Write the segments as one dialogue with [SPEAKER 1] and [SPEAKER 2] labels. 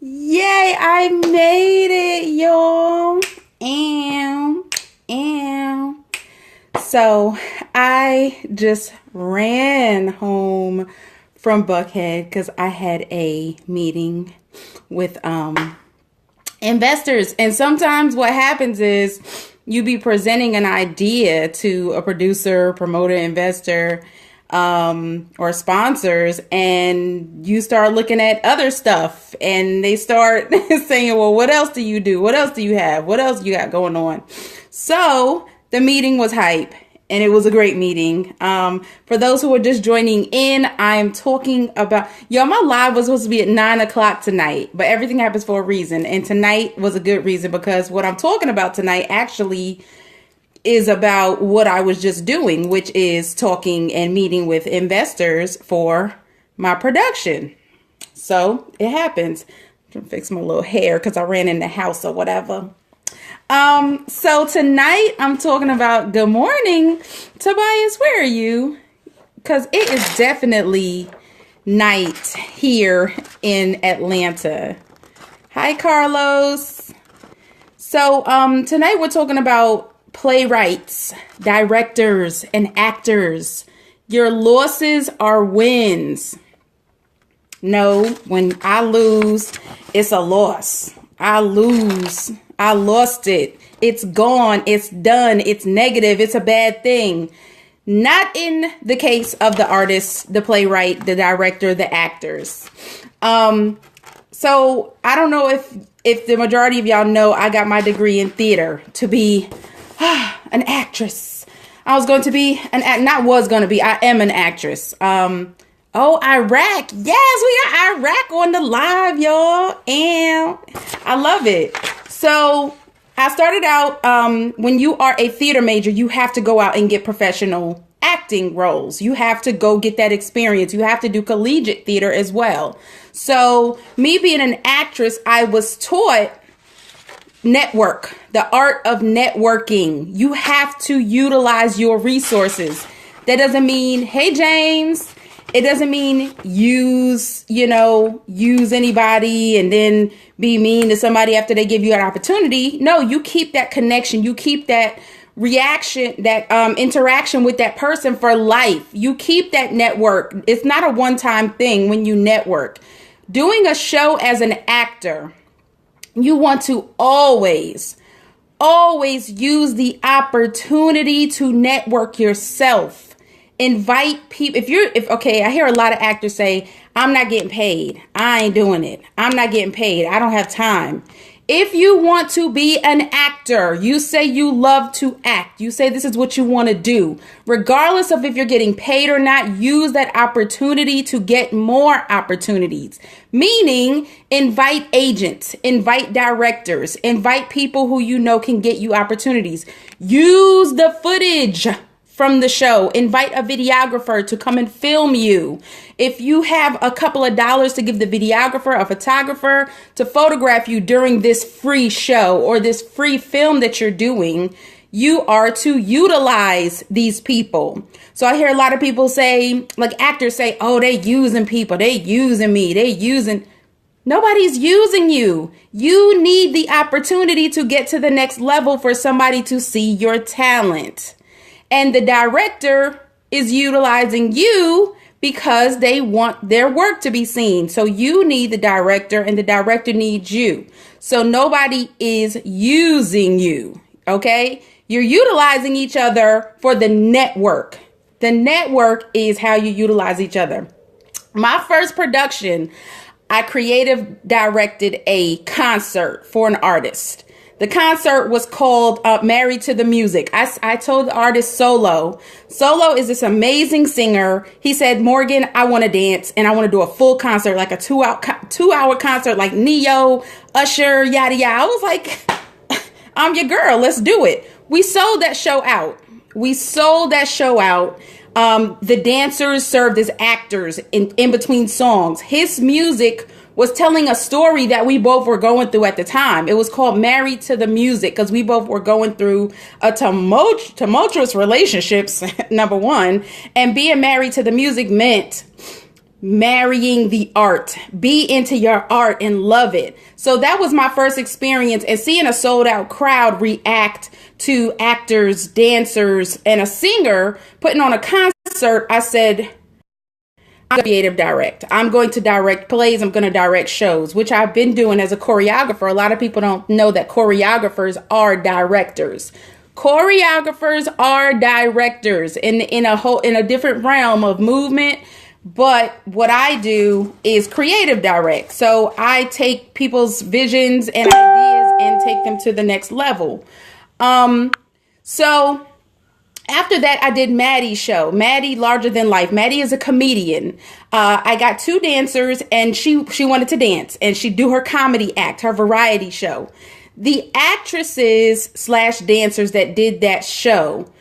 [SPEAKER 1] Yay, I made it, y'all. And so I just ran home from Buckhead because I had a meeting with investors. And sometimes what happens is you be presenting an idea to a producer, promoter, investor, or sponsors, and you start looking at other stuff and they start saying, well, what else do you do? What else do you have? What else you got going on? So the meeting was hype and it was a great meeting. For those who are just joining in, I'm talking about, my live was supposed to be at 9 o'clock tonight, but everything happens for a reason. And tonight was a good reason because what I'm talking about tonight actually is about what I was just doing, which is talking and meeting with investors for my production. So it happens. I'm trying to fix my little hair because I ran in the house or whatever. So tonight I'm talking about, good morning, Tobias, where are you? Because it is definitely night here in Atlanta. Hi, Carlos. So tonight we're talking about playwrights, directors, and actors. Your losses are wins. No, when I lose, it's a loss. I lose. I lost it. It's gone. It's done. It's negative. It's a bad thing. Not in the case of the artist, the playwright, the director, the actors. So I don't know if the majority of y'all know I got my degree in theater to be an actress. I was going to be I am an actress. Iraq. Yes, we got Iraq on the live, y'all. And I love it. So I started out, when you are a theater major, you have to go out and get professional acting roles. You have to go get that experience. You have to do collegiate theater as well. So me being an actress, I was taught network, the art of networking. You have to utilize your resources. That doesn't mean, hey, James. It doesn't mean use anybody and then be mean to somebody after they give you an opportunity. No, you keep that connection. You keep that reaction, that interaction with that person for life. You keep that network. It's not a one-time thing when you network. Doing a show as an actor, you want to always use the opportunity to network yourself. Invite people. I hear a lot of actors say, I'm not getting paid. I ain't doing it. I'm not getting paid. I don't have time. If you want to be an actor, you say you love to act. You say this is what you want to do. Regardless of if you're getting paid or not, use that opportunity to get more opportunities. Meaning, invite agents, invite directors, invite people who you know can get you opportunities. Use the footage from the show. Invite a videographer to come and film you. If you have a couple of dollars to give the videographer, a photographer to photograph you during this free show or this free film that you're doing, you are to utilize these people. So I hear a lot of people say, like actors say, oh, they using people. They using me. They using. Nobody's using you. You need the opportunity to get to the next level for somebody to see your talent. And the director is utilizing you because they want their work to be seen. So you need the director and the director needs you. So nobody is using you. Okay. You're utilizing each other for the network. The network is how you utilize each other. My first production, I creative directed a concert for an artist. The concert was called Married to the Music. I told the artist Solo. Solo is this amazing singer. He said, Morgan, I want to dance and I want to do a full concert, like a 2-hour concert, like Neo, Usher, yada, yada. I was like, I'm your girl. Let's do it. We sold that show out. The dancers served as actors in between songs. His music was telling a story that we both were going through at the time. It was called Married to the Music because we both were going through a tumultuous relationships, number one. And being married to the music meant marrying the art. Be into your art and love it. So that was my first experience, and seeing a sold out crowd react to actors, dancers, and a singer putting on a concert, I said, I'm creative direct. I'm going to direct plays. I'm going to direct shows, which I've been doing as a choreographer. A lot of people don't know that choreographers are directors. Choreographers are directors in a different realm of movement. But what I do is creative direct. So I take people's visions and ideas and take them to the next level. So after that, I did Maddie's show, Maddie Larger Than Life. Maddie is a comedian. I got two dancers, and she wanted to dance, and she'd do her comedy act, her variety show. The actresses / dancers that did that show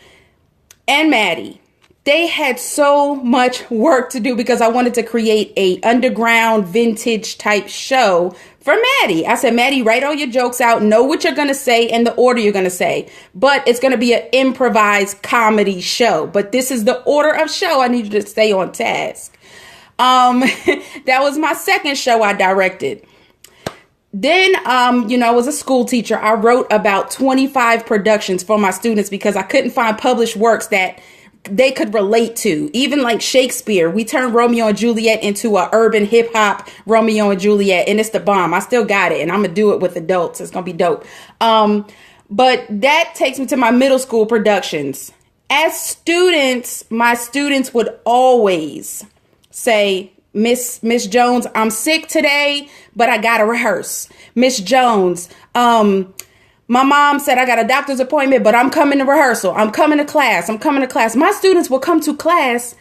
[SPEAKER 1] and Maddie, they had so much work to do because I wanted to create a underground vintage type show for Maddie. I said, Maddie, write all your jokes out, know what you're going to say and the order you're going to say. But it's going to be an improvised comedy show. But this is the order of show. I need you to stay on task. That was my second show I directed. Then, I was a school teacher. I wrote about 25 productions for my students because I couldn't find published works that they could relate to. Even like Shakespeare, we turned Romeo and Juliet into a urban hip hop Romeo and Juliet, and it's the bomb. I still got it, and I'm gonna do it with adults. It's gonna be dope. But that takes me to my middle school productions. As students, my students would always say, Miss Jones, I'm sick today, but I gotta rehearse. Miss Jones, my mom said I got a doctor's appointment, but I'm coming to rehearsal. I'm coming to class. My students will come to class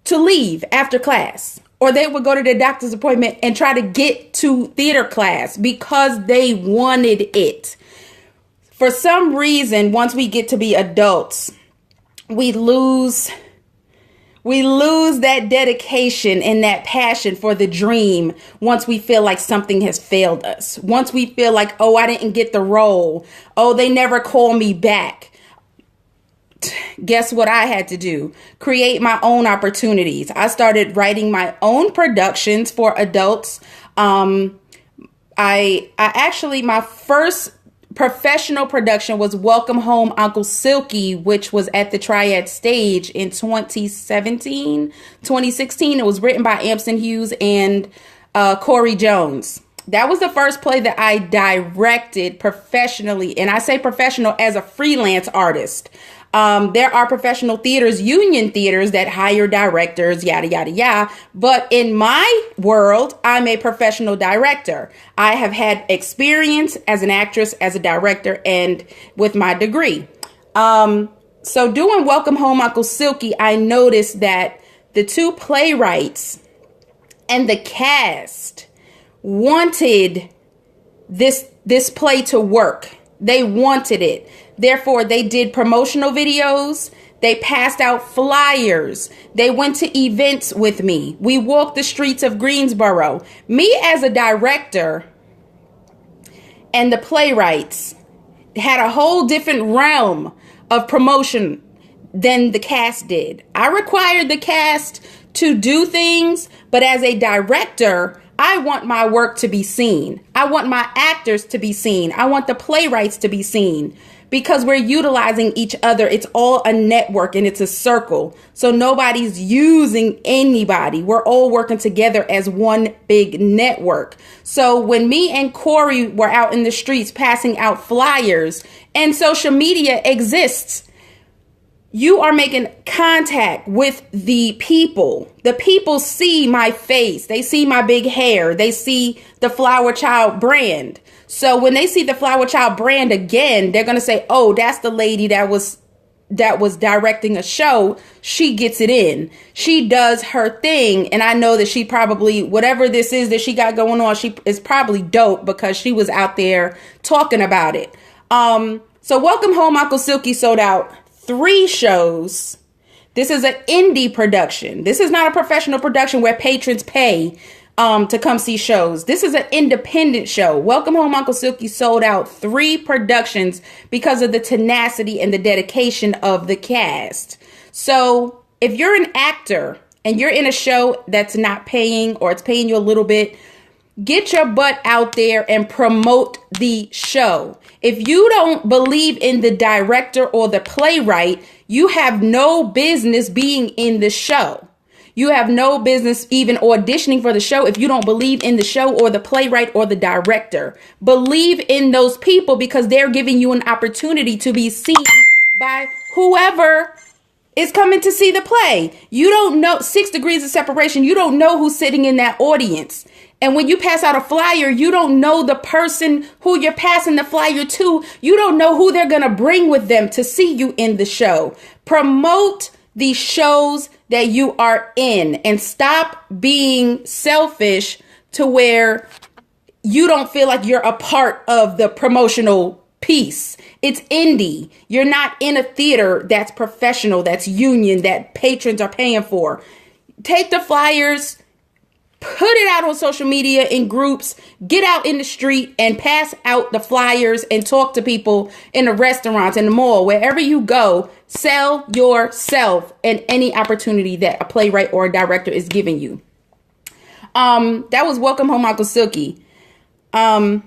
[SPEAKER 1] to leave after class, or they would go to their doctor's appointment and try to get to theater class because they wanted it. For some reason, once we get to be adults, we lose that dedication and that passion for the dream once we feel like something has failed us. Once we feel like, oh, I didn't get the role. Oh, they never call me back. Guess what I had to do? Create my own opportunities. I started writing my own productions for adults. I actually, my first professional production was Welcome Home, Uncle Silky, which was at the Triad Stage in 2016. It was written by Ampson Hughes and Corey Jones. That was the first play that I directed professionally. And I say professional as a freelance artist. There are professional theaters, union theaters that hire directors, yada, yada, yada. But in my world, I'm a professional director. I have had experience as an actress, as a director, and with my degree. So doing Welcome Home, Uncle Silky, I noticed that the two playwrights and the cast wanted this play to work. They wanted it. Therefore, they did promotional videos. They passed out flyers. They went to events with me. We walked the streets of Greensboro. Me as a director and the playwrights had a whole different realm of promotion than the cast did. I required the cast to do things, but as a director, I want my work to be seen. I want my actors to be seen. I want the playwrights to be seen because we're utilizing each other. It's all a network and it's a circle. So nobody's using anybody. We're all working together as one big network. So when me and Corey were out in the streets passing out flyers, and social media exists, you are making contact with the people. The people see my face. They see my big hair. They see the Flower Child brand. So when they see the Flower Child brand again, they're going to say, oh, that's the lady that was directing a show. She gets it in. She does her thing. And I know that she probably, whatever this is that she got going on, she is probably dope because she was out there talking about it. So Welcome Home, Uncle Silky sold out 3 shows. This is an indie production. This is not a professional production where patrons pay to come see shows. This is an independent show. Welcome Home, Uncle Silky sold out 3 productions because of the tenacity and the dedication of the cast. So if you're an actor and you're in a show that's not paying, or it's paying you a little bit, get your butt out there and promote the show. If you don't believe in the director or the playwright, you have no business being in the show. You have no business even auditioning for the show if you don't believe in the show or the playwright or the director. Believe in those people, because they're giving you an opportunity to be seen by whoever is coming to see the play. You don't know, 6 degrees of separation. You don't know who's sitting in that audience. And when you pass out a flyer, you don't know the person who you're passing the flyer to. You don't know who they're going to bring with them to see you in the show. Promote the shows that you are in, and stop being selfish to where you don't feel like you're a part of the promotional piece. It's indie. You're not in a theater that's professional, that's union, that patrons are paying for. Take the flyers, put it out on social media in groups, get out in the street and pass out the flyers and talk to people in the restaurants, in the mall, wherever you go. Sell yourself and any opportunity that a playwright or a director is giving you. That was Welcome Home, Uncle Silky. Honey,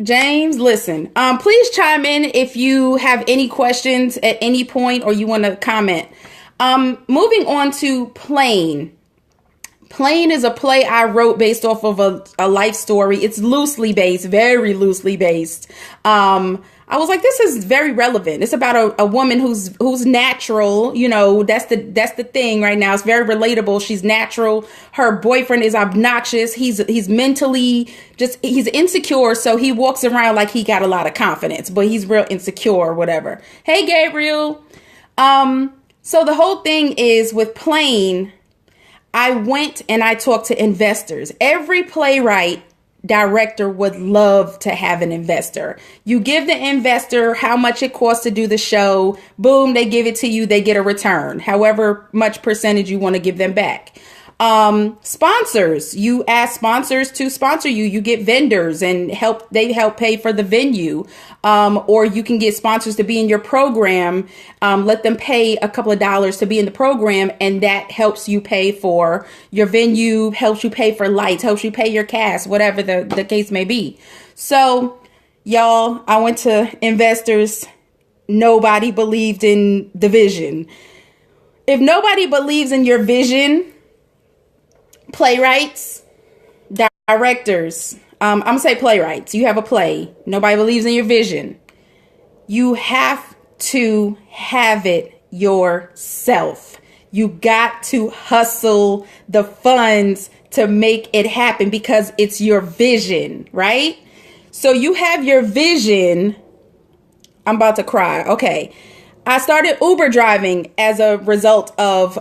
[SPEAKER 1] James, listen, please chime in if you have any questions at any point or you want to comment. Moving on to Plain. Plain is a play I wrote based off of a life story. It's loosely based, very loosely based. I was like, this is very relevant. It's about a woman who's natural. You know, that's the thing right now. It's very relatable. She's natural. Her boyfriend is obnoxious. He's mentally he's insecure. So he walks around like he got a lot of confidence, but he's real insecure or whatever. Hey, Gabriel. So the whole thing is with Plain, I went and I talked to investors. Every playwright director would love to have an investor. You give the investor how much it costs to do the show. Boom, they give it to you. They get a return, however much percentage you want to give them back. Sponsors, you ask sponsors to sponsor you. You get vendors and they help pay for the venue. Or you can get sponsors to be in your program. Let them pay a couple of dollars to be in the program, and that helps you pay for your venue, helps you pay for lights, helps you pay your cast, whatever the case may be. So, y'all, I went to investors. Nobody believed in the vision. If nobody believes in your vision, playwrights, directors, I'm going to say playwrights. You have a play. Nobody believes in your vision. You have to have it yourself. You got to hustle the funds to make it happen because it's your vision, right? So you have your vision. I'm about to cry. Okay. I started Uber driving as a result of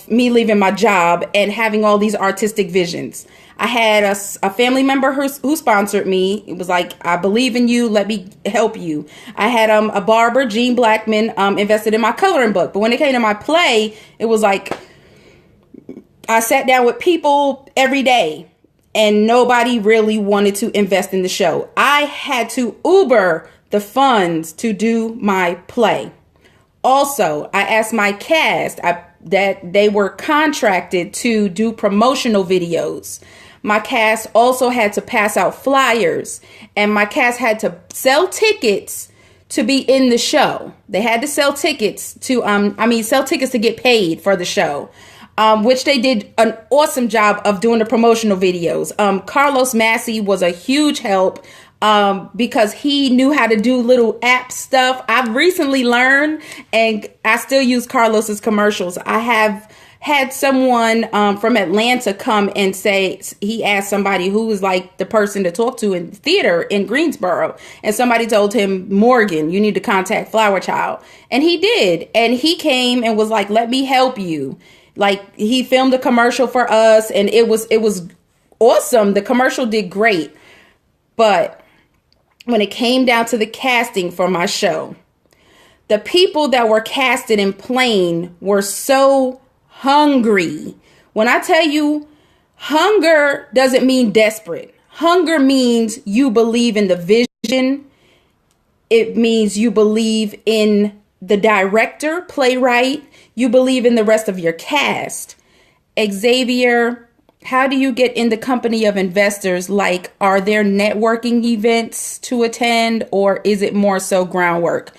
[SPEAKER 1] me leaving my job and having all these artistic visions. I had a family member who sponsored me. It was like, I believe in you. Let me help you. I had a barber, Gene Blackman, invested in my coloring book. But when it came to my play, it was like I sat down with people every day and nobody really wanted to invest in the show. I had to Uber the funds to do my play. Also, I asked my cast that they were contracted to do promotional videos. My cast also had to pass out flyers, and my cast had to sell tickets to be in the show. They had to sell tickets to, sell tickets to get paid for the show, which they did an awesome job of doing the promotional videos. Carlos Massey was a huge help. Because he knew how to do little app stuff. I've recently learned, and I still use Carlos's commercials. I have had someone from Atlanta come and say, he asked somebody who was like the person to talk to in theater in Greensboro. And somebody told him, Morgan, you need to contact Flower Child. And he did. And he came and was like, let me help you. Like, he filmed a commercial for us, and it was awesome. The commercial did great. But when it came down to the casting for my show, the people that were casted in Plain were so hungry. When I tell you, hunger doesn't mean desperate. Hunger means you believe in the vision. It means you believe in the director, playwright. you believe in the rest of your cast. Xavier, how do you get in the company of investors? Like, are there networking events to attend, or is it more so groundwork?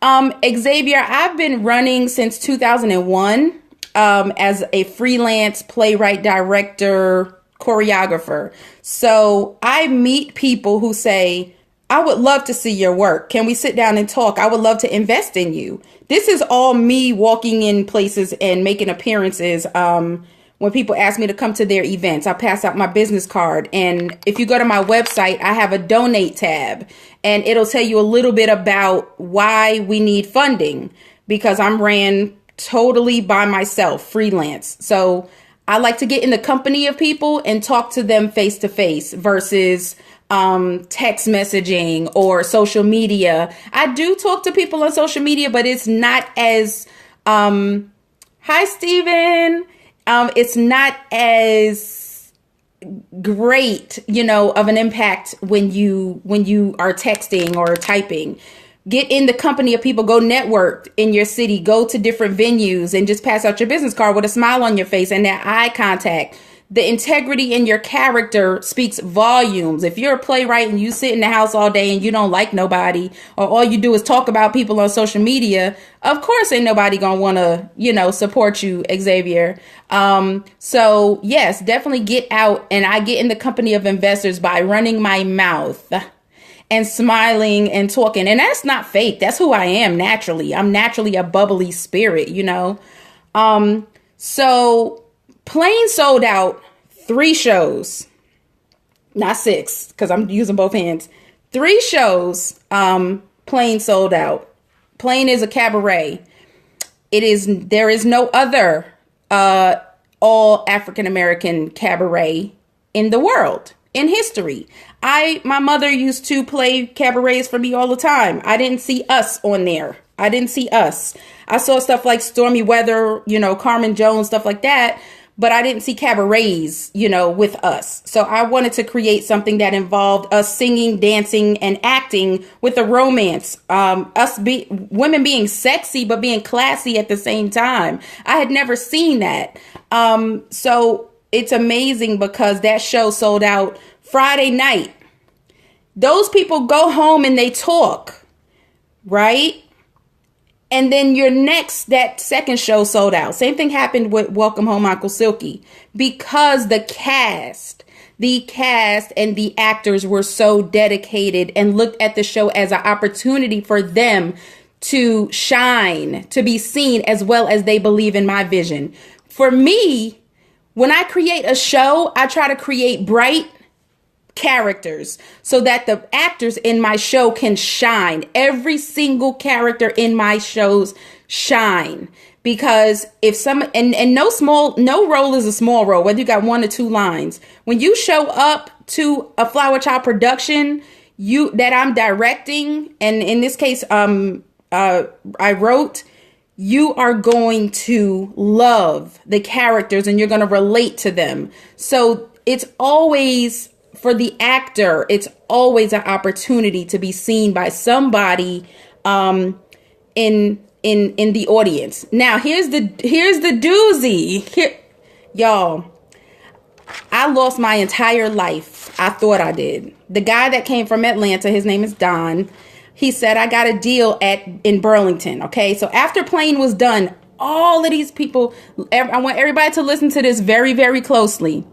[SPEAKER 1] Xavier, I've been running since 2001 as a freelance playwright, director, choreographer. So I meet people who say, I would love to see your work. Can we sit down and talk? I would love to invest in you. This is all me walking in places and making appearances. When people ask me to come to their events, I pass out my business card. And if you go to my website, I have a donate tab, and it'll tell you a little bit about why we need funding, because I'm ran totally by myself, freelance. So I like to get in the company of people and talk to them face to face versus text messaging or social media. I do talk to people on social media, but it's not as, hi, Steven. It's not as great, of an impact when you are texting or typing. Get in the company of people, go network in your city, go to different venues and just pass out your business card with a smile on your face and that eye contact. The integrity in your character speaks volumes. If you're a playwright and you sit in the house all day and you don't like nobody, or all you do is talk about people on social media, of course ain't nobody gonna want to, support you, Xavier. So yes, definitely get out. And I get in the company of investors by running my mouth and smiling and talking. And that's not fake. That's who I am naturally. I'm naturally a bubbly spirit, So Plain sold out 3 shows, not 6, because I'm using both hands. 3 shows, Plain sold out. Plain is a cabaret. There is no other all African American cabaret in the world, in history. My mother used to play cabarets for me all the time. I didn't see Us on there. I didn't see Us. I saw stuff like Stormy Weather, Carmen Jones, stuff like that. But I didn't see cabarets, with Us. So I wanted to create something that involved us singing, dancing, and acting with a romance. Women being sexy, but being classy at the same time. I had never seen that. So it's amazing because that show sold out Friday night. Those people go home and they talk, right? And then that second show sold out. Same thing happened with Welcome Home, Uncle Silky, because the cast and the actors were so dedicated and looked at the show as an opportunity for them to shine, to be seen, as well as they believe in my vision. For me, when I create a show, I try to create bright characters so that the actors in my show can shine. Every single character in my shows shine, because if no role is a small role, whether you got 1 or 2 lines. When you show up to a Flower Child production that I'm directing, and in this case I wrote, you are going to love the characters and you're going to relate to them. So it's always, for the actor, it's always an opportunity to be seen by somebody in the audience. Now, here's the doozy. Y'all, I lost my entire life. I thought I did. The guy that came from Atlanta, his name is Don. He said, I got a deal in Burlington. Okay, so after Plain was done, all of these people, I want everybody to listen to this very, very closely.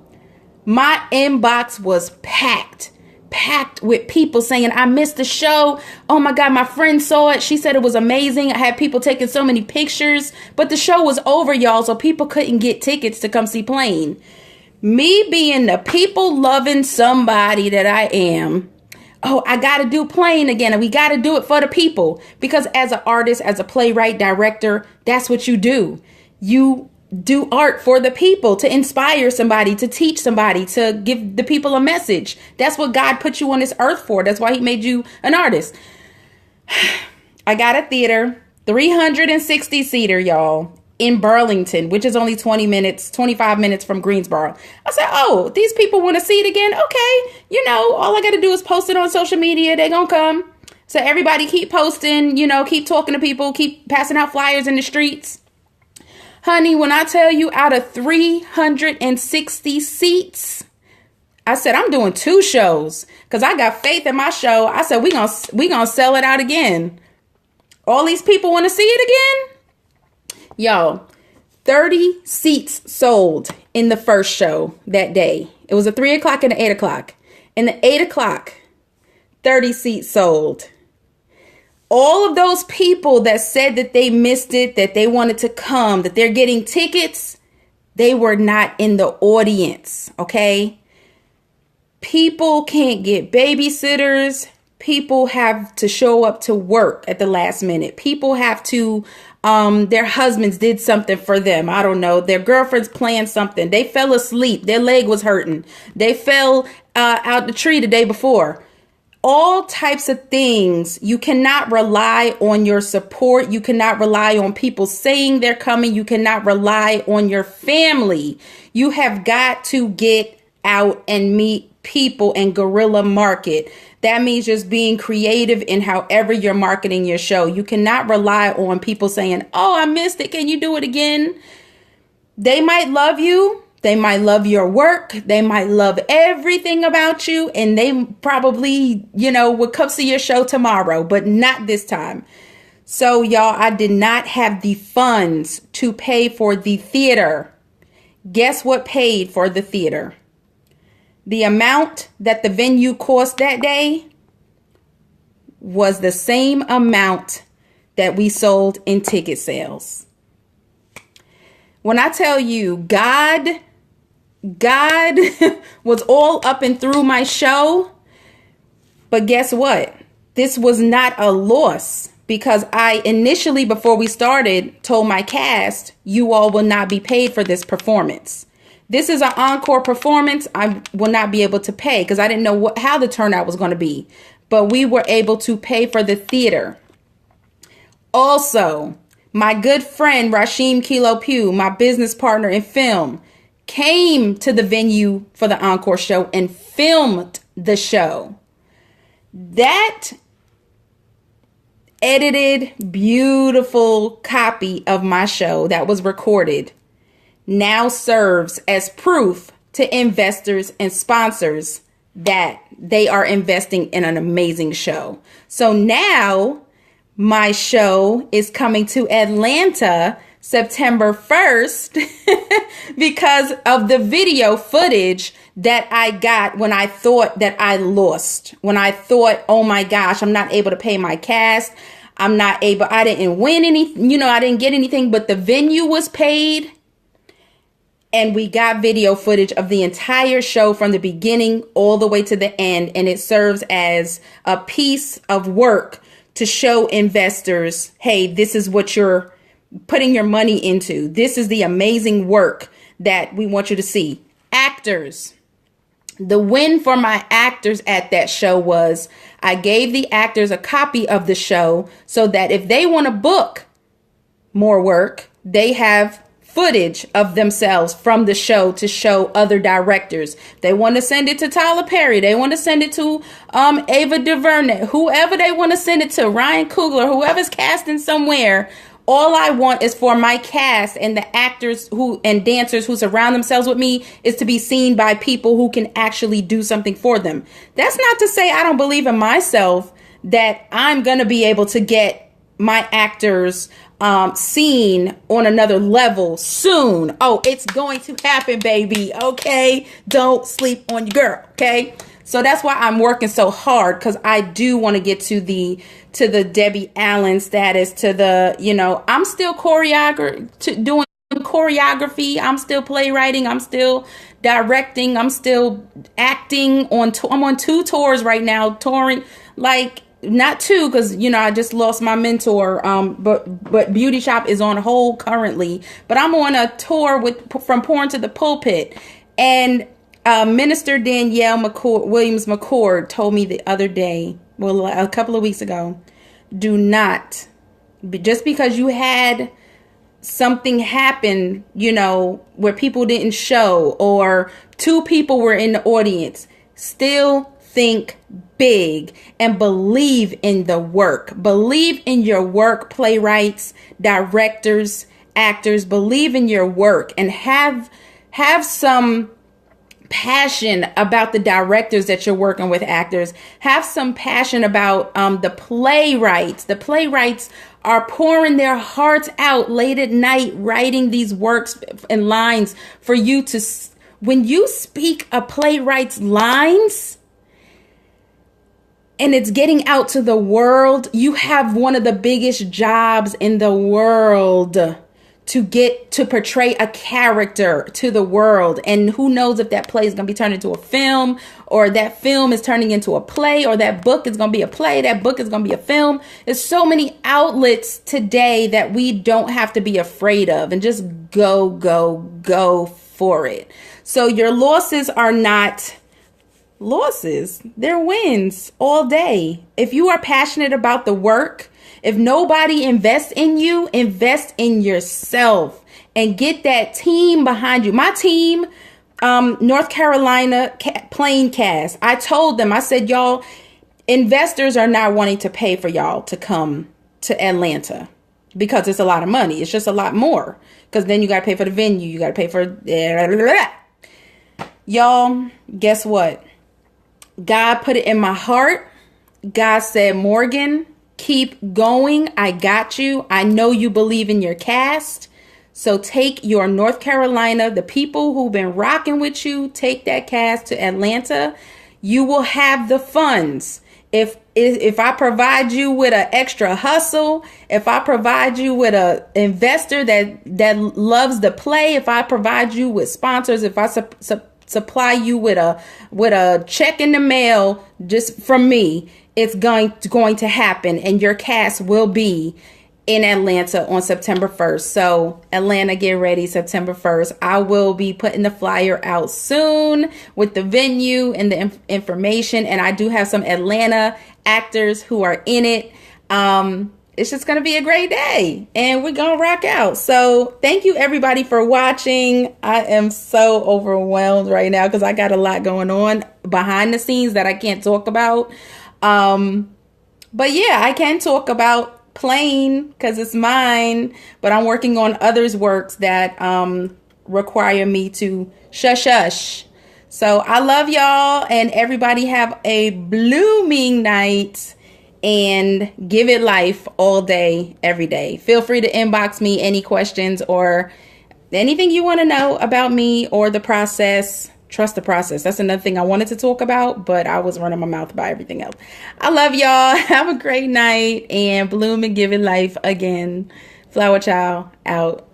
[SPEAKER 1] My inbox was packed with people saying, I missed the show. Oh my God, my friend saw it. She said it was amazing. I had people taking so many pictures, but the show was over, y'all. So people couldn't get tickets to come see Plain. Me being the people loving somebody that I am. Oh, I got to do Plain again. And we got to do it for the people, because as an artist, as a playwright, director, that's what you do. You do art for the people, to inspire somebody, to teach somebody, to give the people a message. That's what God put you on this earth for. That's why he made you an artist. I got a theater, 360 seater, y'all, in Burlington, which is only 25 minutes from Greensboro. I said, oh, these people want to see it again. Okay. All I got to do is post it on social media. They're going to come. So everybody keep posting, keep talking to people, keep passing out flyers in the streets. Honey, when I tell you out of 360 seats, I said, I'm doing 2 shows because I got faith in my show. I said, we gonna sell it out again. All these people want to see it again. Yo, 30 seats sold in the first show that day. It was a 3 o'clock and an 8 o'clock. And the 8 o'clock, 30 seats sold. All of those people that said that they missed it, that they wanted to come, that they're getting tickets, they were not in the audience, okay? People can't get babysitters. People have to show up to work at the last minute. People have to, their husbands did something for them. I don't know. Their girlfriends planned something. They fell asleep. Their leg was hurting. They fell out the tree the day before. All types of things. You cannot rely on your support. You cannot rely on people saying they're coming. You cannot rely on your family. You have got to get out and meet people and guerrilla market. That means just being creative in however you're marketing your show. You cannot rely on people saying, oh, I missed it. Can you do it again? They might love you. They might love your work. They might love everything about you. And they probably, would come see your show tomorrow, but not this time. So y'all, I did not have the funds to pay for the theater. Guess what paid for the theater? The amount that the venue cost that day was the same amount that we sold in ticket sales. When I tell you God was all up and through my show, but guess what? This was not a loss because I initially, before we started, told my cast, you all will not be paid for this performance. This is an encore performance. I will not be able to pay because I didn't know how the turnout was going to be. But we were able to pay for the theater. Also, my good friend Rashim Kilo Pugh, my business partner in film, came to the venue for the encore show and filmed the show. That edited, beautiful copy of my show that was recorded now serves as proof to investors and sponsors that they are investing in an amazing show. So now my show is coming to Atlanta September 1st because of the video footage that I got when I thought that I lost. When I thought, oh my gosh, I'm not able to pay my cast. I didn't win anything, I didn't get anything, but the venue was paid. And we got video footage of the entire show from the beginning all the way to the end. And it serves as a piece of work to show investors, hey, this is what you're putting your money into. This is the amazing work that we want you to see. Actors. The win for my actors at that show was I gave the actors a copy of the show so that if they want to book more work, they have footage of themselves from the show to show other directors. They want to send it to Tyler Perry. They want to send it to Ava DuVernay, whoever they want to send it to, Ryan Coogler, whoever's casting somewhere. All I want is for my cast and the actors and dancers who surround themselves with me is to be seen by people who can actually do something for them. That's not to say I don't believe in myself that I'm going to be able to get my actors seen on another level soon. Oh, it's going to happen, baby. Okay. Don't sleep on your girl. Okay. So that's why I'm working so hard, because I do want to get to the Debbie Allen status, to the, I'm still doing choreography. I'm still playwriting. I'm still directing. I'm still acting I'm on 2 tours right now, touring, like, not 2, because I just lost my mentor. But Beauty Shop is on hold currently. But I'm on a tour from Porn to the Pulpit, and Minister Danielle Williams McCord told me the other day, a couple of weeks ago, do not, just because you had something happen, where people didn't show or 2 people were in the audience, still think big and believe in the work. Believe in your work, playwrights, directors, actors, believe in your work and have some passion about the directors that you're working with, actors. Have some passion about the playwrights. The playwrights are pouring their hearts out late at night, writing these works and lines for you to, when you speak a playwright's lines and it's getting out to the world, you have one of the biggest jobs in the world to get to portray a character to the world. And who knows if that play is going to be turned into a film, or that film is turning into a play, or that book is going to be a play, that book is going to be a film. There's so many outlets today that we don't have to be afraid of, and just go for it. So your losses are not losses, they're wins all day. If you are passionate about the work, if nobody invests in you, invest in yourself and get that team behind you. My team, North Carolina plane cast, I told them, I said, y'all, investors are not wanting to pay for y'all to come to Atlanta because it's a lot of money. It's just a lot more, because then you got to pay for the venue. You got to pay for y'all. Guess what? God put it in my heart. God said, Morgan, keep going. I got you. I know you believe in your cast. So take your North Carolina, the people who've been rocking with you, take that cast to Atlanta. You will have the funds. If I provide you with an extra hustle, if I provide you with an investor that loves the play, if I provide you with sponsors, if I supply you with a check in the mail just from me, it's going to happen, and your cast will be in Atlanta on September 1st. So Atlanta, get ready, September 1st. I will be putting the flyer out soon with the venue and the information, and I do have some Atlanta actors who are in it. It's just going to be a great day, and we're going to rock out. So thank you everybody for watching. I am so overwhelmed right now because I got a lot going on behind the scenes that I can't talk about. But yeah, I can talk about playing because it's mine, but I'm working on others' works that require me to shush. So I love y'all, and everybody have a blooming night and give it life all day, every day. Feel free to inbox me any questions or anything you want to know about me or the process. Trust the process. That's another thing I wanted to talk about, but I was running my mouth about everything else. I love y'all. Have a great night, and bloom and give it life again. Flower Child out.